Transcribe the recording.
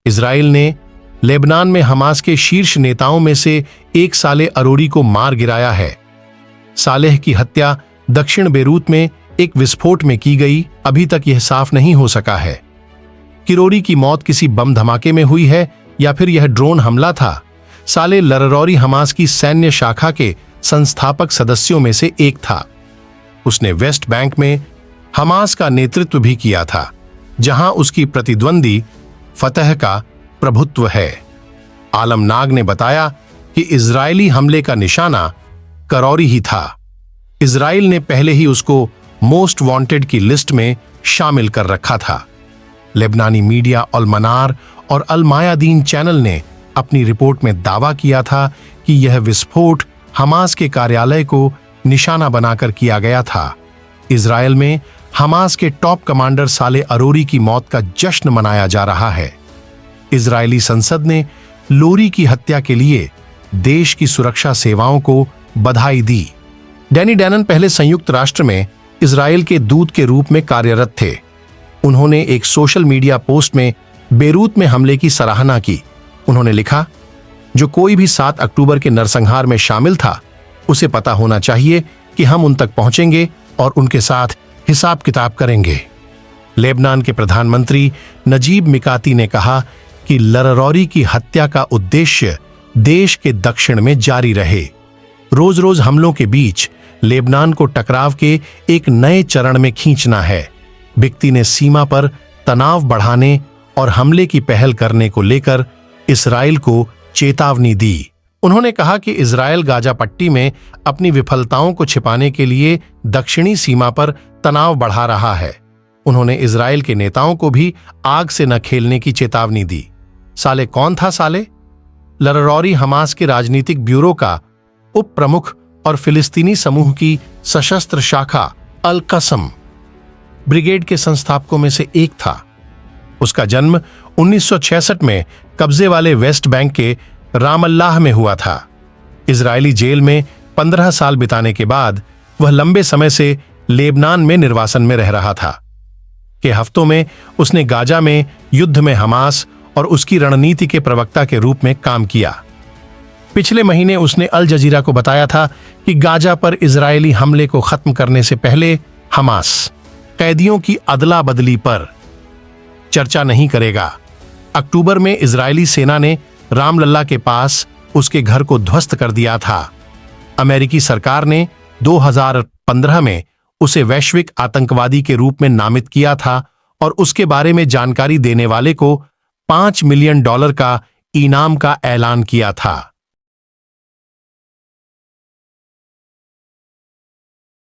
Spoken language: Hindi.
इजराइल ने लेबनान में हमास के शीर्ष नेताओं में से एक सालेह अरोरी को मार गिराया है। सालेह की हत्या दक्षिण बेरूत में एक विस्फोट में की गई। अभी तक यह साफ नहीं हो सका है कि अरोरी की मौत किसी बम धमाके में हुई है या फिर यह ड्रोन हमला था। सालेह अल-अरोरी हमास की सैन्य शाखा के संस्थापक सदस्यों में से एक था। उसने वेस्ट बैंक में हमास का नेतृत्व भी किया था, जहां उसकी प्रतिद्वंदी फतह का प्रभुत्व है। आलम नाग ने बताया कि इजरायली हमले का निशाना अरोरी ही था। इजराइल ने पहले ही उसको मोस्ट वांटेड की लिस्ट में शामिल कर रखा था। लेबनानी मीडिया अल मनार और अल मायादीन चैनल ने अपनी रिपोर्ट में दावा किया था कि यह विस्फोट हमास के कार्यालय को निशाना बनाकर किया गया था। इजराइल में हमास के टॉप कमांडर सालेह अरोरी की मौत का जश्न मनाया जा रहा है। इजरायली संसद ने लोरी की हत्या के लिए देश की सुरक्षा सेवाओं को बधाई दी। डैनी डैनन पहले संयुक्त राष्ट्र में इजराइल के दूत के रूप में कार्यरत थे। उन्होंने एक सोशल मीडिया पोस्ट में बेरूत में हमले की सराहना की। उन्होंने लिखा, जो कोई भी 7 अक्टूबर के नरसंहार में शामिल था, उसे पता होना चाहिए कि हम उन तक पहुंचेंगे और उनके साथ हिसाब किताब करेंगे। लेबनान के प्रधानमंत्री नजीब मिकाती ने कहा कि अल-अरोरी की हत्या का उद्देश्य देश के दक्षिण में जारी रहे। रोज रोज हमलों के बीच लेबनान को टकराव के एक नए चरण में खींचना है। बिक्ती ने सीमा पर तनाव बढ़ाने और हमले की पहल करने को लेकर इजराइल को चेतावनी दी। उन्होंने कहा कि इजराइल गाजा पट्टी में अपनी विफलताओं को छिपाने के लिए दक्षिणी सीमा पर तनाव बढ़ा रहा है। उन्होंने इजराइल के नेताओं को भी आग से न खेलने की चेतावनी दी। सालेह कौन था? सालेह अल-अरोरी हमास के राजनीतिक ब्यूरो का उप प्रमुख और फिलिस्तीनी समूह की सशस्त्र शाखा अल-कसम ब्रिगेड के संस्थापकों में से एक था। उसका जन्म 1966 में कब्जे वाले वेस्ट बैंक के रामल्लाह में हुआ था। इजरायली जेल में 15 साल बिताने के बाद वह लंबे समय से लेबनान में निर्वासन में रह रहा था। के हफ्तों में उसने गाजा में युद्ध में हमास और उसकी रणनीति के प्रवक्ता के रूप में काम किया। पिछले महीने उसने अल जजीरा को बताया था कि गाजा पर इजरायली हमले को खत्म करने से पहले हमास कैदियों की अदला बदली पर चर्चा नहीं करेगा। अक्टूबर में इजरायली सेना ने रामलल्ला के पास उसके घर को ध्वस्त कर दिया था। अमेरिकी सरकार ने 2015 में उसे वैश्विक आतंकवादी के रूप में नामित किया था और उसके बारे में जानकारी देने वाले को $5 मिलियन का इनाम का ऐलान किया था।